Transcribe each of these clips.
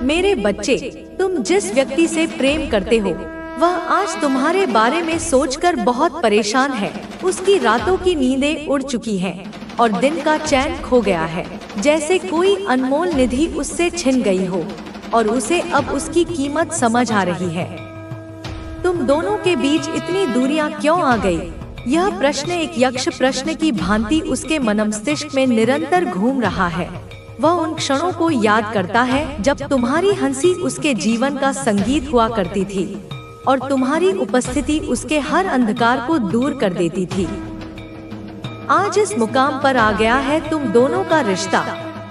मेरे बच्चे, तुम जिस व्यक्ति से प्रेम करते हो वह आज तुम्हारे बारे में सोचकर बहुत परेशान है। उसकी रातों की नींदें उड़ चुकी हैं और दिन का चैन खो गया है, जैसे कोई अनमोल निधि उससे छिन गई हो और उसे अब उसकी कीमत समझ आ रही है। तुम दोनों के बीच इतनी दूरियां क्यों आ गई? यह प्रश्न एक यक्ष प्रश्न की भांति उसके मनमस्तिष्क में निरंतर घूम रहा है। वह उन क्षणों को याद करता है जब तुम्हारी हंसी उसके जीवन का संगीत हुआ करती थी और तुम्हारी उपस्थिति उसके हर अंधकार को दूर कर देती थी। आज इस मुकाम पर आ गया है तुम दोनों का रिश्ता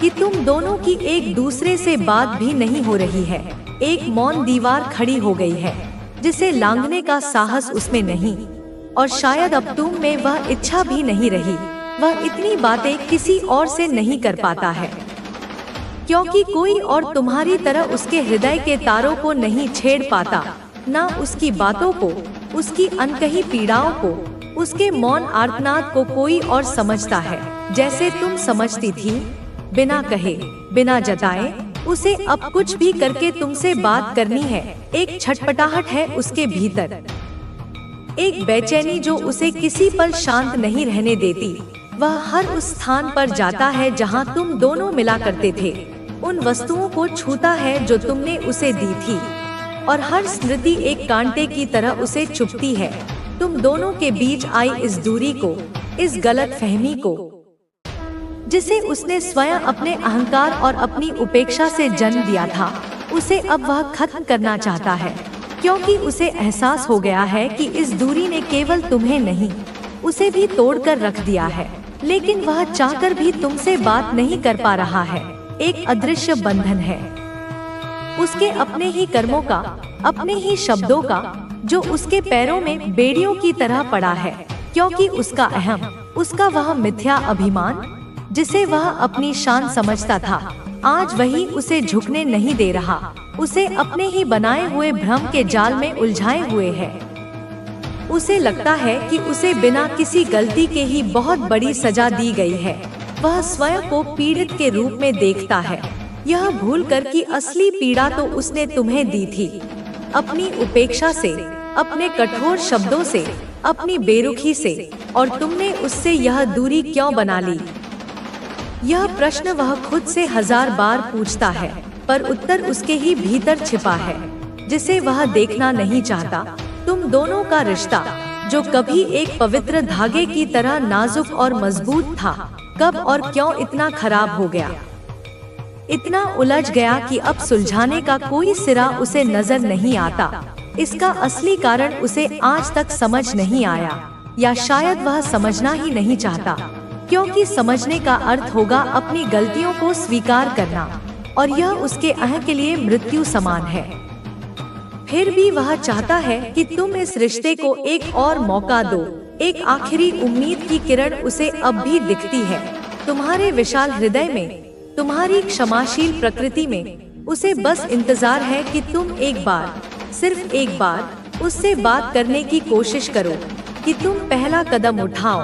कि तुम दोनों की एक दूसरे से बात भी नहीं हो रही है। एक मौन दीवार खड़ी हो गई है जिसे लांघने का साहस उसमें नहीं, और शायद अब तुम में वह इच्छा भी नहीं रही। वह इतनी बातें किसी और से नहीं कर पाता है क्योंकि कोई और तुम्हारी तरह उसके हृदय के तारों को नहीं छेड़ पाता, ना उसकी बातों को, उसकी अनकही पीड़ाओं को, उसके मौन आर्तनाद को कोई और समझता है जैसे तुम समझती थी। बिना कहे, बिना जताए उसे अब कुछ भी करके तुमसे बात करनी है। एक छटपटाहट है उसके भीतर, एक बेचैनी जो उसे किसी पल शांत नहीं रहने देती। वह हर उस स्थान पर जाता है जहां तुम दोनों मिला करते थे, उन वस्तुओं को छूता है जो तुमने उसे दी थी, और हर स्मृति एक कांटे की तरह उसे चुभती है। तुम दोनों के बीच आई इस दूरी को, इस गलतफहमी को जिसे उसने स्वयं अपने अहंकार और अपनी उपेक्षा से जन्म दिया था, उसे अब वह खत्म करना चाहता है क्योंकि उसे एहसास हो गया है कि इस दूरी ने केवल तुम्हें नहीं, उसे भी तोड़कर रख दिया है। लेकिन वह चाहकर भी तुमसे बात नहीं कर पा रहा है। एक अदृश्य बंधन है उसके अपने ही कर्मों का, अपने ही शब्दों का, जो उसके पैरों में बेड़ियों की तरह पड़ा है क्योंकि उसका अहम, उसका वह मिथ्या अभिमान जिसे वह अपनी शान समझता था, आज वही उसे झुकने नहीं दे रहा, उसे अपने ही बनाए हुए भ्रम के जाल में उलझाए हुए है। उसे लगता है कि उसे बिना किसी गलती के ही बहुत बड़ी सजा दी गई है। वह स्वयं को पीड़ित के रूप में देखता है, यह भूलकर कि असली पीड़ा तो उसने तुम्हें दी थी, अपनी उपेक्षा से, अपने कठोर शब्दों से, अपनी बेरुखी से, और तुमने उससे यह दूरी क्यों बना ली? यह प्रश्न वह खुद से 1000 बार पूछता है, पर उत्तर उसके ही भीतर छिपा है जिसे वह देखना नहीं चाहता। तुम दोनों का रिश्ता जो कभी एक पवित्र धागे की तरह नाजुक और मजबूत था, कब और क्यों इतना खराब हो गया, इतना उलझ गया कि अब सुलझाने का कोई सिरा उसे नजर नहीं आता। इसका असली कारण उसे आज तक समझ नहीं आया, या शायद वह समझना ही नहीं चाहता, क्योंकि समझने का अर्थ होगा अपनी गलतियों को स्वीकार करना, और यह उसके अह के लिए मृत्यु समान है। फिर भी वह चाहता है कि तुम इस रिश्ते को एक और मौका दो। एक आखिरी उम्मीद की किरण उसे अब भी दिखती है तुम्हारे विशाल हृदय में, तुम्हारी क्षमाशील प्रकृति में। उसे बस इंतजार है कि तुम एक बार, सिर्फ एक बार उससे बात करने की कोशिश करो, कि तुम पहला कदम उठाओ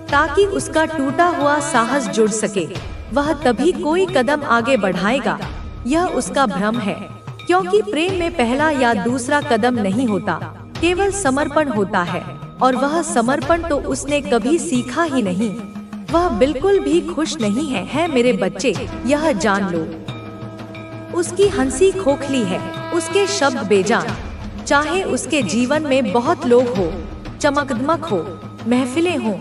ताकि उसका टूटा हुआ साहस जुड़ सके। वह तभी कोई कदम आगे बढ़ाएगा। यह उसका भ्रम है, क्योंकि प्रेम में पहला या दूसरा कदम नहीं होता, केवल समर्पण होता है, और वह समर्पण तो उसने कभी सीखा ही नहीं। वह बिल्कुल भी खुश नहीं है मेरे बच्चे, यह जान लो। उसकी हंसी खोखली है, उसके शब्द बेजान। चाहे उसके जीवन में बहुत लोग हो, चमकदमक हो, महफिलें हो,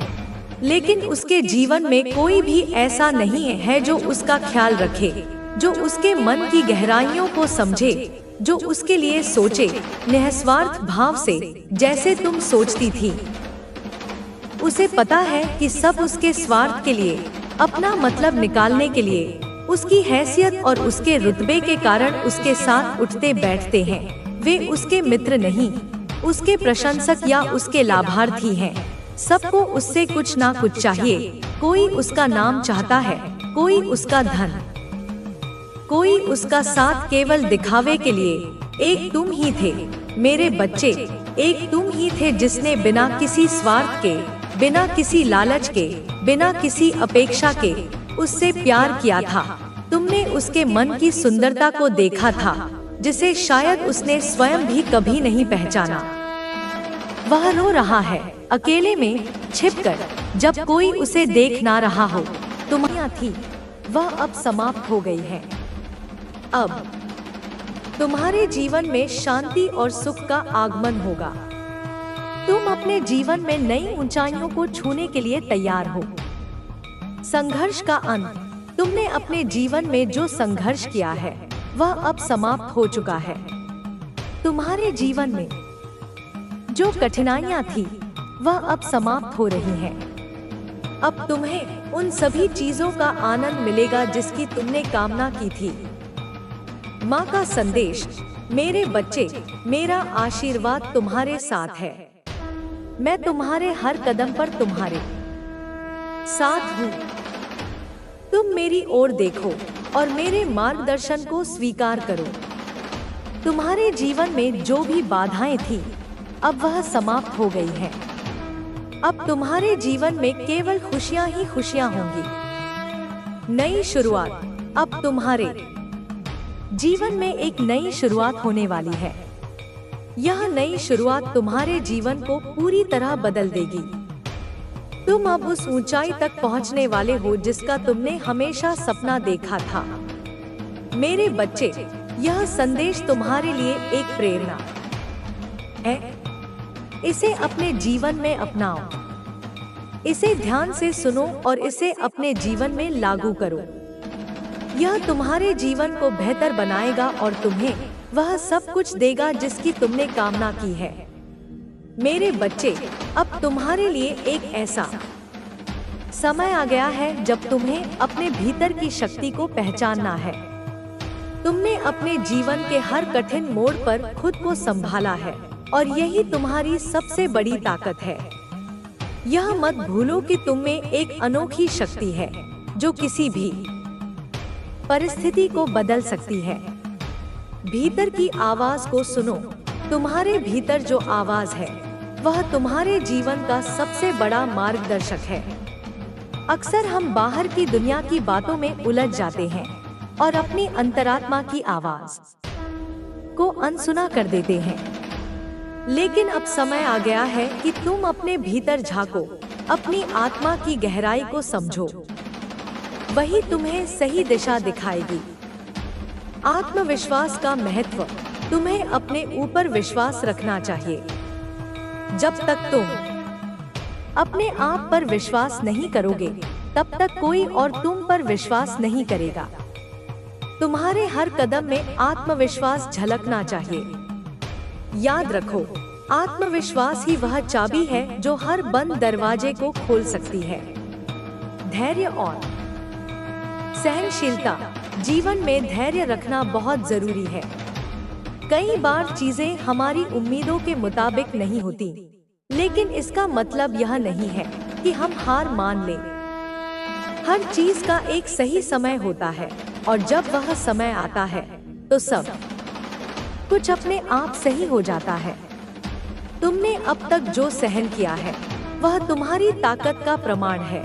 लेकिन उसके जीवन में कोई भी ऐसा नहीं है जो उसका ख्याल रखे, जो उसके मन की गहराइयों को समझे, जो उसके लिए सोचे निस्वार्थ भाव से, जैसे तुम सोचती थी। उसे पता है कि सब उसके स्वार्थ के लिए, अपना मतलब निकालने के लिए, उसकी हैसियत और उसके रुतबे के कारण उसके साथ उठते बैठते हैं। वे उसके मित्र नहीं, उसके प्रशंसक या उसके लाभार्थी हैं। सबको उससे कुछ ना कुछ चाहिए। कोई उसका नाम चाहता है, कोई उसका धन, कोई उसका साथ केवल दिखावे के लिए। एक तुम ही थे मेरे बच्चे, एक तुम ही थे जिसने बिना किसी स्वार्थ के, बिना किसी लालच के, बिना किसी अपेक्षा के उससे प्यार किया था। तुमने उसके मन की सुंदरता को देखा था, जिसे शायद उसने स्वयं भी कभी नहीं पहचाना। वह रो रहा है, अकेले में छिपकर, जब कोई उसे देख ना रहा हो। तुम्हारी थी, वह अब समाप्त हो गई है। अब तुम्हारे जीवन में शांति और सुख का आगमन होगा। तुम अपने जीवन में नई ऊंचाइयों को छूने के लिए तैयार हो। संघर्ष का अंत। तुमने अपने जीवन में जो संघर्ष किया है वह अब समाप्त हो चुका है। तुम्हारे जीवन में जो कठिनाइयां थी वह अब समाप्त हो रही हैं। अब तुम्हें उन सभी चीजों का आनंद मिलेगा जिसकी तुमने कामना की थी। माँ का संदेश। मेरे बच्चे, मेरा आशीर्वाद तुम्हारे साथ है। मैं तुम्हारे हर कदम पर तुम्हारे साथ हूँ। तुम मेरी ओर देखो और मेरे मार्गदर्शन को स्वीकार करो। तुम्हारे जीवन में जो भी बाधाएं थी अब वह समाप्त हो गई है। अब तुम्हारे जीवन में केवल खुशियां ही खुशियां होंगी। नई शुरुआत। अब तुम्हारे जीवन में एक नई शुरुआत होने वाली है। यह नई शुरुआत तुम्हारे जीवन को पूरी तरह बदल देगी। तुम अब उस ऊंचाई तक पहुंचने वाले हो जिसका तुमने हमेशा सपना देखा था। मेरे बच्चे, यह संदेश तुम्हारे लिए एक प्रेरणा है। इसे अपने जीवन में अपनाओ। इसे ध्यान से सुनो और इसे अपने जीवन में लागू करो। यह तुम्हारे जीवन को बेहतर बनाएगा और तुम्हें वह सब कुछ देगा जिसकी तुमने कामना की है। मेरे बच्चे, अब तुम्हारे लिए एक ऐसा समय आ गया है जब तुम्हें अपने भीतर की शक्ति को पहचानना है। तुमने अपने जीवन के हर कठिन मोड़ पर खुद को संभाला है और यही तुम्हारी सबसे बड़ी ताकत है। यह मत भूलो कि तुम में एक अनोखी शक्ति है जो किसी भी परिस्थिति को बदल सकती है। भीतर की आवाज को सुनो। तुम्हारे भीतर जो आवाज है वह तुम्हारे जीवन का सबसे बड़ा मार्गदर्शक है। अक्सर हम बाहर की दुनिया की बातों में उलझ जाते हैं और अपनी अंतरात्मा की आवाज को अनसुना कर देते हैं। लेकिन अब समय आ गया है कि तुम अपने भीतर झांको, अपनी आत्मा की गहराई को समझो। वही तुम्हें सही दिशा दिखाएगी। आत्मविश्वास का महत्व। तुम्हें अपने ऊपर विश्वास रखना चाहिए। जब तक तुम अपने आप पर विश्वास नहीं करोगे तब तक कोई और तुम पर विश्वास नहीं करेगा। तुम्हारे हर कदम में आत्मविश्वास झलकना चाहिए। याद रखो, आत्मविश्वास ही वह चाबी है जो हर बंद दरवाजे को खोल सकती है। धैर्य और सहनशीलता। जीवन में धैर्य रखना बहुत जरूरी है। कई बार चीजें हमारी उम्मीदों के मुताबिक नहीं होती, लेकिन इसका मतलब यह नहीं है कि हम हार मान लें। हर चीज का एक सही समय होता है और जब वह समय आता है तो सब कुछ अपने आप सही हो जाता है। तुमने अब तक जो सहन किया है वह तुम्हारी ताकत का प्रमाण है।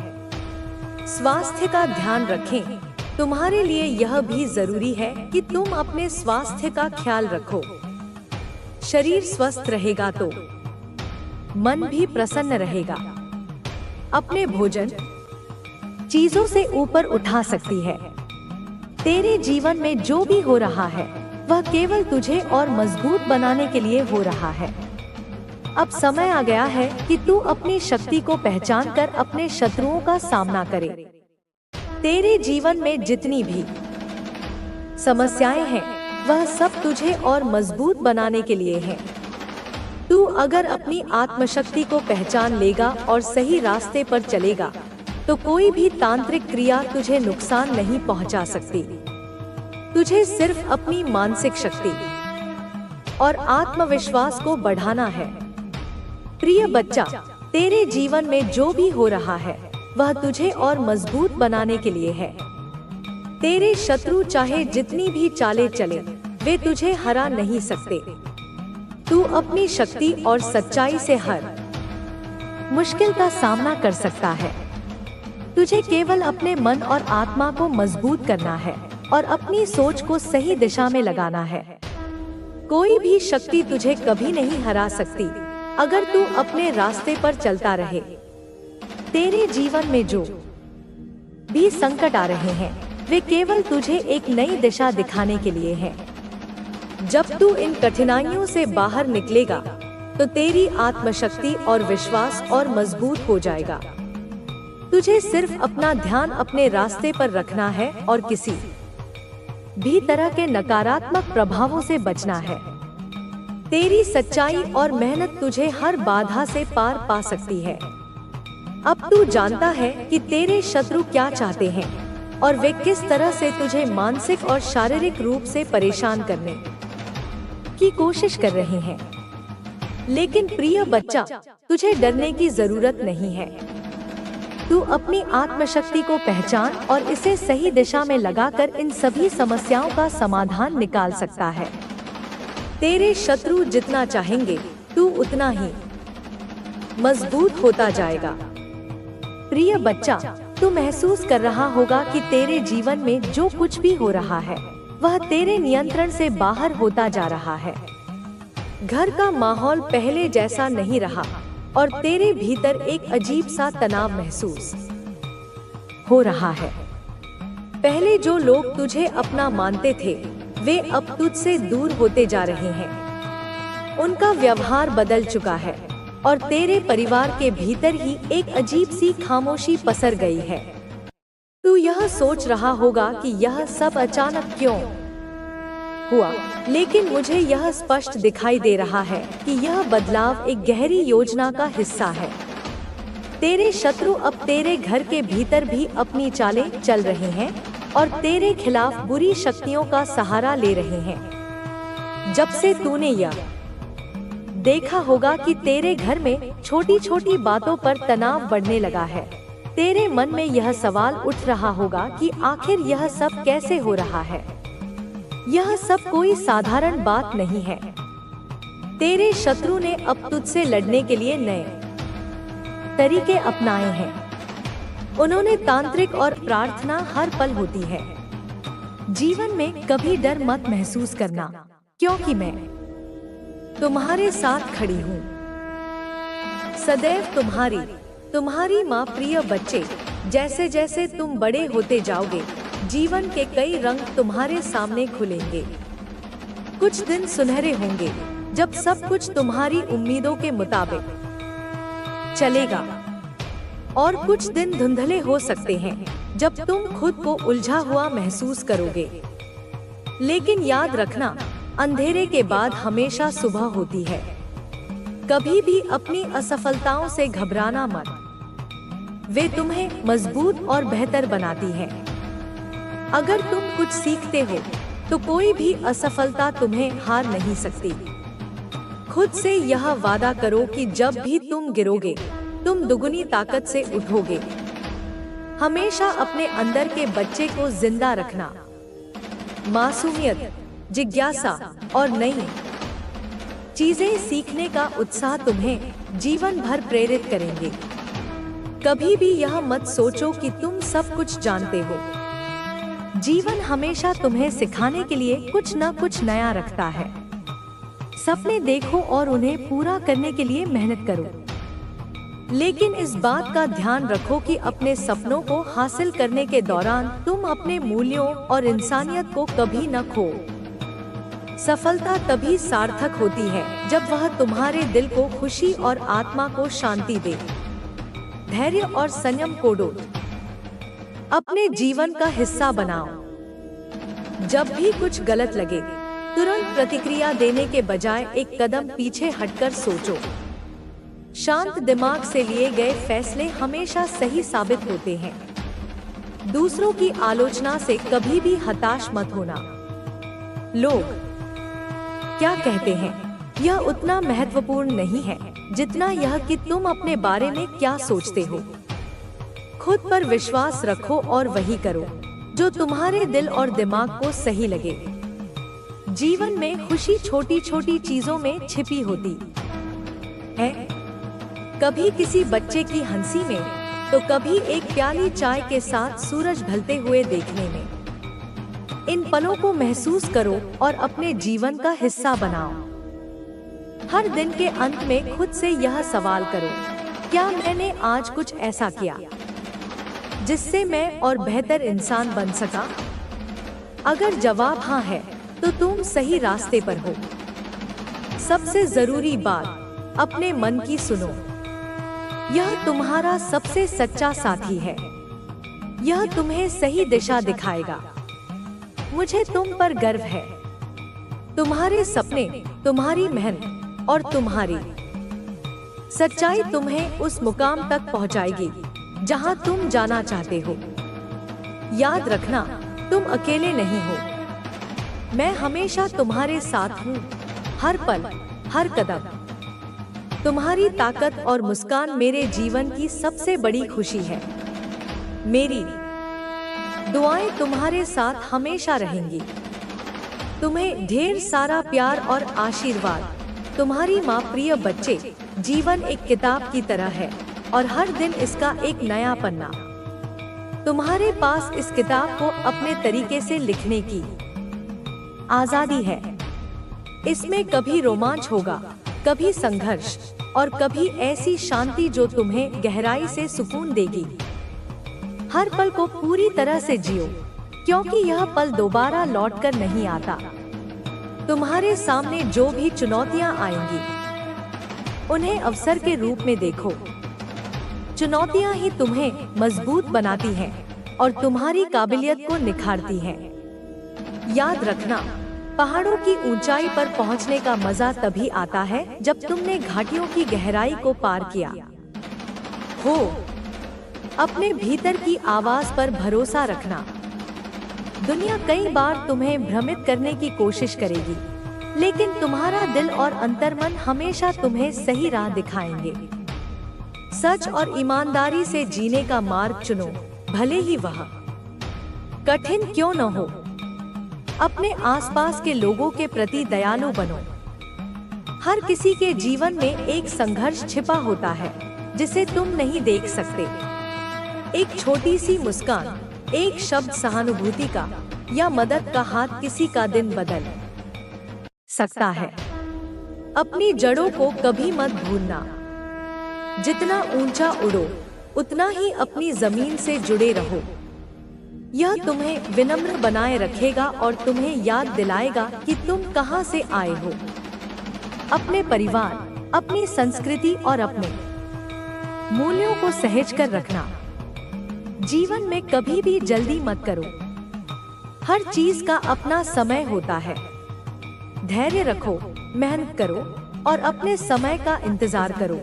स्वास्थ्य का ध्यान रखें। तुम्हारे लिए यह भी जरूरी है कि तुम अपने स्वास्थ्य का ख्याल रखो। शरीर स्वस्थ रहेगा तो मन भी प्रसन्न रहेगा। अपने भोजन चीजों से ऊपर उठा सकती है। तेरे जीवन में जो भी हो रहा है वह केवल तुझे और मजबूत बनाने के लिए हो रहा है। अब समय आ गया है कि तू अपनी शक्ति को पहचान कर अपने शत्रुओं का सामना करे। तेरे जीवन में जितनी भी समस्याएं हैं वह सब तुझे और मजबूत बनाने के लिए है। तू अगर अपनी आत्मशक्ति को पहचान लेगा और सही रास्ते पर चलेगा तो कोई भी तांत्रिक क्रिया तुझे नुकसान नहीं पहुंचा सकती। तुझे सिर्फ अपनी मानसिक शक्ति और आत्मविश्वास को बढ़ाना है। प्रिय बच्चा, तेरे जीवन में जो भी हो रहा है वह तुझे और मजबूत बनाने के लिए है। तेरे शत्रु चाहे जितनी भी चालें चले वे तुझे हरा नहीं सकते। तू अपनी शक्ति और सच्चाई से हर मुश्किल का सामना कर सकता है। तुझे केवल अपने मन और आत्मा को मजबूत करना है। और अपनी सोच को सही दिशा में लगाना है। कोई भी शक्ति तुझे कभी नहीं हरा सकती अगर तू अपने रास्ते पर चलता रहे। तेरे जीवन में जो भी संकट आ रहे हैं वे केवल तुझे एक नई दिशा दिखाने के लिए हैं। जब तू इन कठिनाइयों से बाहर निकलेगा तो तेरी आत्मशक्ति और विश्वास और मजबूत हो जाएगा। तुझे सिर्फ अपना ध्यान अपने रास्ते पर रखना है और किसी भी तरह के नकारात्मक प्रभावों से बचना है। तेरी सच्चाई और मेहनत तुझे हर बाधा से पार पा सकती है। अब तू जानता है कि तेरे शत्रु क्या चाहते हैं और वे किस तरह से तुझे मानसिक और शारीरिक रूप से परेशान करने की कोशिश कर रहे हैं। लेकिन प्रिय बच्चा, तुझे डरने की जरूरत नहीं है। तू अपनी आत्मशक्ति को पहचान और इसे सही दिशा में लगाकर इन सभी समस्याओं का समाधान निकाल सकता है। तेरे शत्रु जितना चाहेंगे तू उतना ही मजबूत होता जाएगा। प्रिय बच्चा, तू महसूस कर रहा होगा कि तेरे जीवन में जो कुछ भी हो रहा है वह तेरे नियंत्रण से बाहर होता जा रहा है। घर का माहौल पहले जैसा नहीं रहा और तेरे भीतर एक अजीब सा तनाव महसूस हो रहा है। पहले जो लोग तुझे अपना मानते थे वे अब तुझसे दूर होते जा रहे हैं। उनका व्यवहार बदल चुका है और तेरे परिवार के भीतर ही एक अजीब सी खामोशी पसर गई है। तू यह सोच रहा होगा कि यह सब अचानक क्यों हुआ, लेकिन मुझे यह स्पष्ट दिखाई दे रहा है कि यह बदलाव एक गहरी योजना का हिस्सा है। तेरे शत्रु अब तेरे घर के भीतर भी अपनी चालें चल रहे हैं और तेरे खिलाफ बुरी शक्तियों का सहारा ले रहे हैं। जब से तूने यह देखा होगा कि तेरे घर में छोटी छोटी बातों पर तनाव बढ़ने लगा है, तेरे मन में यह सवाल उठ रहा होगा कि आखिर यह सब कैसे हो रहा है। यह सब कोई साधारण बात नहीं है। तेरे शत्रु ने अब तुझसे लड़ने के लिए नए तरीके अपनाए हैं। उन्होंने तांत्रिक और प्रार्थना हर पल होती है। जीवन में कभी डर मत महसूस करना, क्योंकि मैं तुम्हारे साथ खड़ी हूँ। सदैव तुम्हारी माँ। प्रिय बच्चे, जैसे जैसे तुम बड़े होते जाओगे जीवन के कई रंग तुम्हारे सामने खुलेंगे। कुछ दिन सुनहरे होंगे जब सब कुछ तुम्हारी उम्मीदों के मुताबिक चलेगा, और कुछ दिन धुंधले हो सकते हैं जब तुम खुद को उलझा हुआ महसूस करोगे। लेकिन याद रखना, अंधेरे के बाद हमेशा सुबह होती है। कभी भी अपनी असफलताओं से घबराना मत, वे तुम्हें मजबूत और बेहतर बनाती हैं। अगर तुम कुछ सीखते हो तो कोई भी असफलता तुम्हें हार नहीं सकती। खुद से यह वादा करो कि जब भी तुम गिरोगे तुम दुगनी ताकत से उठोगे। हमेशा अपने अंदर के बच्चे को जिंदा रखना। मासूमियत, जिज्ञासा और नई चीजें सीखने का उत्साह तुम्हें जीवन भर प्रेरित करेंगे। कभी भी यह मत सोचो कि तुम सब कुछ जानते हो। जीवन हमेशा तुम्हें सिखाने के लिए कुछ न कुछ नया रखता है। सपने देखो और उन्हें पूरा करने के लिए मेहनत करो, लेकिन इस बात का ध्यान रखो कि अपने सपनों को हासिल करने के दौरान तुम अपने मूल्यों और इंसानियत को कभी न खो। सफलता तभी सार्थक होती है जब वह तुम्हारे दिल को खुशी और आत्मा को शांति दे। धैर्य और संयम को अपने जीवन का हिस्सा बनाओ। जब भी कुछ गलत लगे तुरंत प्रतिक्रिया देने के बजाय एक कदम पीछे हटकर सोचो। शांत दिमाग से लिए गए फैसले हमेशा सही साबित होते हैं। दूसरों की आलोचना से कभी भी हताश मत होना। लोग क्या कहते हैं यह उतना महत्वपूर्ण नहीं है जितना यह कि तुम अपने बारे में क्या सोचते हो। खुद पर विश्वास रखो और वही करो जो तुम्हारे दिल और दिमाग को सही लगे। जीवन में खुशी छोटी छोटी चीजों में छिपी होती है, कभी किसी बच्चे की हंसी में तो कभी एक प्याली चाय के साथ सूरज ढलते हुए देखने में। इन पलों को महसूस करो और अपने जीवन का हिस्सा बनाओ। हर दिन के अंत में खुद से यह सवाल करो, क्या मैंने आज कुछ ऐसा किया जिससे मैं और बेहतर इंसान बन सका? अगर जवाब हाँ है, तो तुम सही रास्ते पर हो। सबसे जरूरी बात, अपने मन की सुनो। यह तुम्हारा सबसे सच्चा साथी है। यह तुम्हें सही दिशा दिखाएगा। मुझे तुम पर गर्व है। तुम्हारे सपने, तुम्हारी मेहनत और तुम्हारी सच्चाई तुम्हें उस मुकाम तक पहुंचाएगी जहां तुम जाना चाहते हो। याद रखना, तुम अकेले नहीं हो। मैं हमेशा तुम्हारे साथ हूँ, हर पल, हर कदम। तुम्हारी ताकत और मुस्कान मेरे जीवन की सबसे बड़ी खुशी है। मेरी दुआएं तुम्हारे साथ हमेशा रहेंगी। तुम्हें ढेर सारा प्यार और आशीर्वाद। तुम्हारी माँ। प्रिय बच्चे, जीवन एक किताब की तरह है और हर दिन इसका एक नया पन्ना। तुम्हारे पास इस किताब को अपने तरीके से लिखने की आजादी है। इसमें कभी रोमांच होगा, कभी संघर्ष और कभी ऐसी शांति जो तुम्हें गहराई से सुकून देगी। हर पल को पूरी तरह से जियो, क्योंकि यह पल दोबारा लौटकर नहीं आता। तुम्हारे सामने जो भी चुनौतियां आएंगी, उन्हें अवसर के रूप में देखो। चुनौतियां ही तुम्हें मजबूत बनाती हैं और तुम्हारी काबिलियत को निखारती हैं। याद रखना, पहाड़ों की ऊंचाई पर पहुंचने का मजा तभी आता है जब तुमने घाटियों की गहराई को पार किया हो। अपने भीतर की आवाज पर भरोसा रखना। दुनिया कई बार तुम्हें भ्रमित करने की कोशिश करेगी, लेकिन तुम्हारा दिल और अंतर्मन हमेशा तुम्हें सही राह दिखाएंगे। सच और ईमानदारी से जीने का मार्ग चुनो, भले ही वह कठिन क्यों न हो। अपने आसपास के लोगों के प्रति दयालु बनो। हर किसी के जीवन में एक संघर्ष छिपा होता है जिसे तुम नहीं देख सकते। एक छोटी सी मुस्कान, एक शब्द सहानुभूति का या मदद का हाथ किसी का दिन बदल सकता है। अपनी जड़ों को कभी मत भूलना। जितना ऊंचा उड़ो, उतना ही अपनी जमीन से जुड़े रहो। यह तुम्हें विनम्र बनाए रखेगा और तुम्हें याद दिलाएगा कि तुम कहां से आए हो। अपने परिवार, अपनी संस्कृति और अपने मूल्यों को सहेज कर रखना। जीवन में कभी भी जल्दी मत करो। हर चीज का अपना समय होता है। धैर्य रखो, मेहनत करो और अपने समय का इंतजार करो।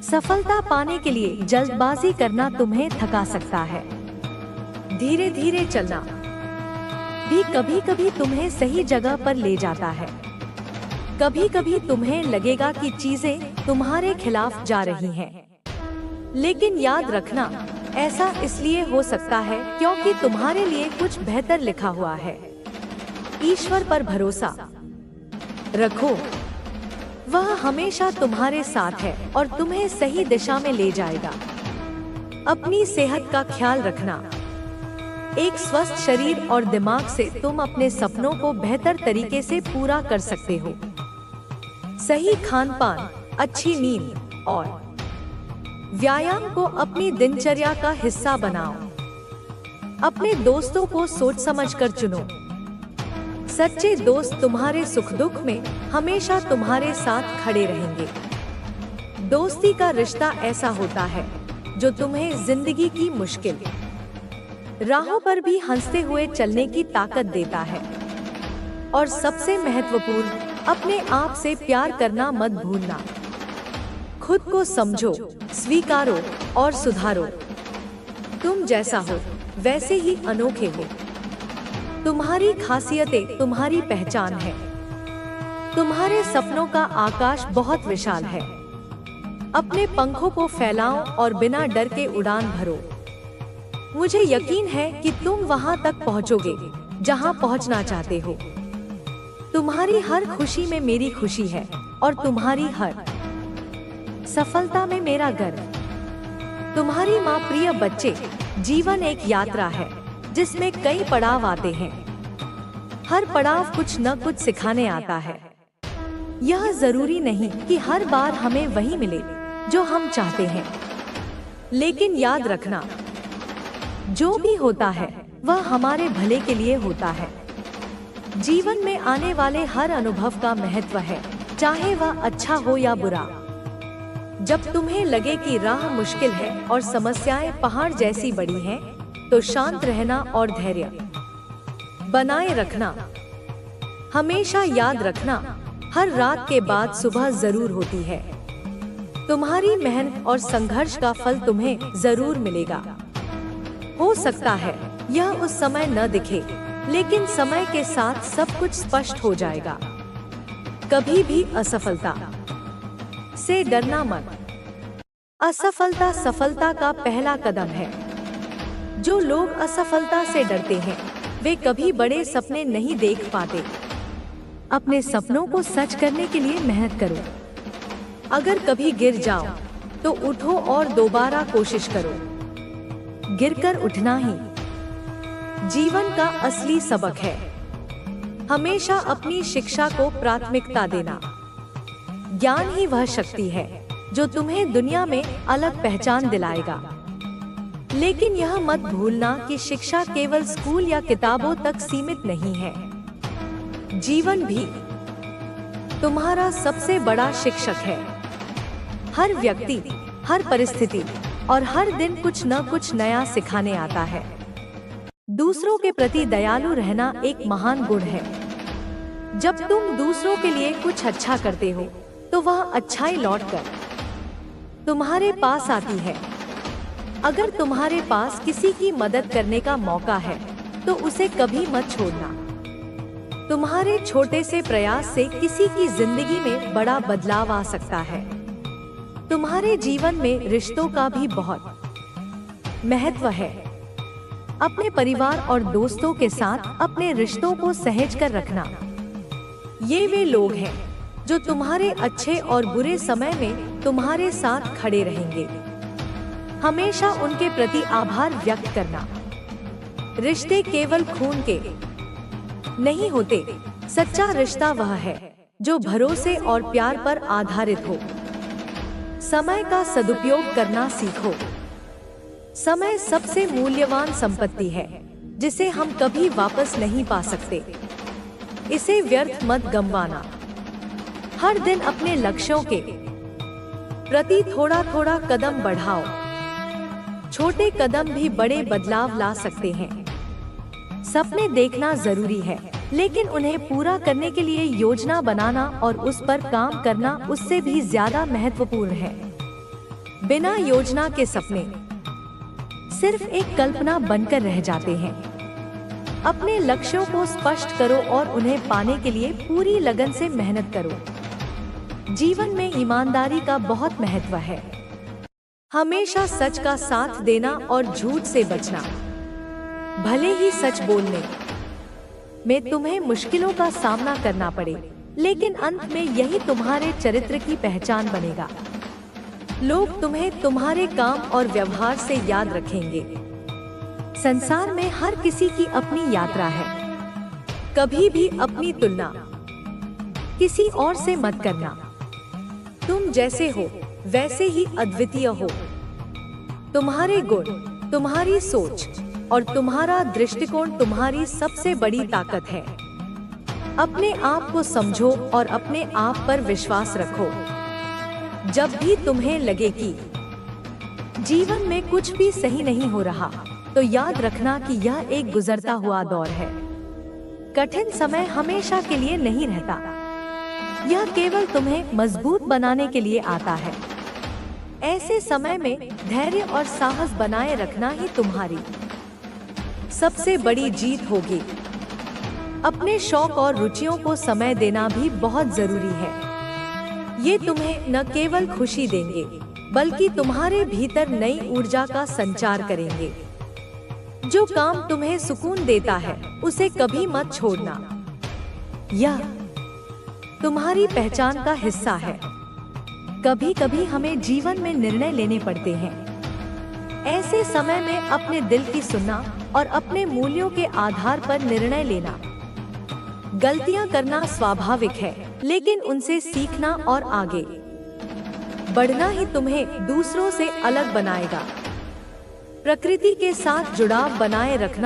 सफलता पाने के लिए जल्दबाजी करना तुम्हें थका सकता है। धीरे धीरे चलना भी कभी कभी तुम्हें सही जगह पर ले जाता है। कभी कभी तुम्हें लगेगा कि चीजें तुम्हारे खिलाफ जा रही हैं, लेकिन याद रखना, ऐसा इसलिए हो सकता है क्योंकि तुम्हारे लिए कुछ बेहतर लिखा हुआ है। ईश्वर पर भरोसा रखो, वह हमेशा तुम्हारे साथ है और तुम्हें सही दिशा में ले जाएगा। अपनी सेहत का ख्याल रखना। एक स्वस्थ शरीर और दिमाग से तुम अपने सपनों को बेहतर तरीके से पूरा कर सकते हो। सही खान-पान, अच्छी नींद और व्यायाम को अपनी दिनचर्या का हिस्सा बनाओ। अपने दोस्तों को सोच समझकर चुनो। सच्चे दोस्त तुम्हारे सुख दुख में हमेशा तुम्हारे साथ खड़े रहेंगे। दोस्ती का रिश्ता ऐसा होता है जो तुम्हें जिंदगी की मुश्किल राहों पर भी हंसते हुए चलने की ताकत देता है। और सबसे महत्वपूर्ण, अपने आप से प्यार करना मत भूलना। खुद को समझो, स्वीकारो और सुधारो। तुम जैसा हो वैसे ही अनोखे हो। तुम्हारी खासियतें तुम्हारी पहचान है। तुम्हारे सपनों का आकाश बहुत विशाल है। अपने पंखों को फैलाओ और बिना डर के उड़ान भरो। मुझे यकीन है कि तुम वहां तक पहुंचोगे जहां पहुंचना चाहते हो। तुम्हारी हर खुशी में मेरी खुशी है और तुम्हारी हर सफलता में मेरा गर्व। तुम्हारी माँ। प्रिय बच्चे, जीवन एक यात्रा है जिसमें कई पड़ाव आते हैं। हर पड़ाव कुछ न कुछ सिखाने आता है। यह जरूरी नहीं कि हर बार हमें वही मिले जो हम चाहते हैं, लेकिन याद रखना, जो भी होता है वह हमारे भले के लिए होता है। जीवन में आने वाले हर अनुभव का महत्व है, चाहे वह अच्छा हो या बुरा। जब तुम्हें लगे कि राह मुश्किल है और समस्याएं पहाड़ जैसी बड़ी हैं, तो शांत रहना और धैर्य बनाए रखना। हमेशा याद रखना, हर रात के बाद सुबह जरूर होती है। तुम्हारी मेहनत और संघर्ष का फल तुम्हें जरूर मिलेगा। हो सकता है यह उस समय न दिखे, लेकिन समय के साथ सब कुछ स्पष्ट हो जाएगा। कभी भी असफलता से डरना मत। असफलता सफलता का पहला कदम है। जो लोग असफलता से डरते हैं, वे कभी बड़े सपने नहीं देख पाते। अपने सपनों को सच करने के लिए मेहनत करो। अगर कभी गिर जाओ तो उठो और दोबारा कोशिश करो। गिरकर उठना ही जीवन का असली सबक है। हमेशा अपनी शिक्षा को प्राथमिकता देना। ज्ञान ही वह शक्ति है जो तुम्हें दुनिया में अलग पहचान दिलाएगा। लेकिन यह मत भूलना कि शिक्षा केवल स्कूल या किताबों तक सीमित नहीं है। जीवन भी तुम्हारा सबसे बड़ा शिक्षक है। हर व्यक्ति, हर परिस्थिति और हर दिन कुछ न कुछ नया सिखाने आता है। दूसरों के प्रति दयालु रहना एक महान गुण है। जब तुम दूसरों के लिए कुछ अच्छा करते हो, तो वह अच्छाई लौटकर तुम्हारे पास आती है। अगर तुम्हारे पास किसी की मदद करने का मौका है, तो उसे कभी मत छोड़ना। तुम्हारे छोटे से प्रयास से किसी की जिंदगी में बड़ा बदलाव आ सकता है। तुम्हारे जीवन में रिश्तों का भी बहुत महत्व है। अपने परिवार और दोस्तों के साथ अपने रिश्तों को सहज कर रखना। ये वे लोग हैं जो तुम्हारे अच्छे और बुरे समय में तुम्हारे साथ खड़े रहेंगे। हमेशा उनके प्रति आभार व्यक्त करना। रिश्ते केवल खून के नहीं होते। सच्चा रिश्ता वह है जो भरोसे और प्यार पर आधारित हो। समय का सदुपयोग करना सीखो। समय सबसे मूल्यवान संपत्ति है, जिसे हम कभी वापस नहीं पा सकते। इसे व्यर्थ मत गंवाना। हर दिन अपने लक्ष्यों के प्रति थोड़ा थोड़ा कदम बढ़ाओ। छोटे कदम भी बड़े बदलाव ला सकते हैं। सपने देखना जरूरी है, लेकिन उन्हें पूरा करने के लिए योजना बनाना और उस पर काम करना उससे भी ज्यादा महत्वपूर्ण है। बिना योजना के सपने सिर्फ एक कल्पना बनकर रह जाते हैं। अपने लक्ष्यों को स्पष्ट करो और उन्हें पाने के लिए पूरी लगन से मेहनत करो। जीवन में ईमानदारी का बहुत महत्व है। हमेशा सच का साथ देना और झूठ से बचना। भले ही सच बोलने में तुम्हें मुश्किलों का सामना करना पड़े, लेकिन अंत में यही तुम्हारे चरित्र की पहचान बनेगा। लोग तुम्हें तुम्हारे काम और व्यवहार से याद रखेंगे। संसार में हर किसी की अपनी यात्रा है। कभी भी अपनी तुलना किसी और से मत करना। तुम जैसे हो वैसे ही अद्वितीय हो। तुम्हारे गुण, तुम्हारी सोच और तुम्हारा दृष्टिकोण तुम्हारी सबसे बड़ी ताकत है। अपने आप को समझो और अपने आप पर विश्वास रखो। जब भी तुम्हें लगे कि जीवन में कुछ भी सही नहीं हो रहा, तो याद रखना कि यह एक गुजरता हुआ दौर है। कठिन समय हमेशा के लिए नहीं रहता। यह केवल तुम्हें मजबूत बनाने के लिए आता है। ऐसे समय में धैर्य और साहस बनाए रखना ही तुम्हारी सबसे बड़ी जीत होगी। अपने शौक और रुचियों को समय देना भी बहुत जरूरी है। ये तुम्हें न केवल खुशी देंगे, बल्कि तुम्हारे भीतर नई ऊर्जा का संचार करेंगे। जो काम तुम्हें सुकून देता है, उसे कभी मत छोड़ना। यह तुम्हारी पहचान का हिस्सा है। कभी कभी हमें जीवन में निर्णय लेने पड़ते हैं, ऐसे समय में अपने दिल की सुनना और अपने मूल्यों के आधार पर निर्णय लेना। गलतियां करना स्वाभाविक है, लेकिन उनसे सीखना और आगे बढ़ना ही तुम्हें दूसरों से अलग बनाएगा। प्रकृति के साथ जुड़ाव बनाए रखना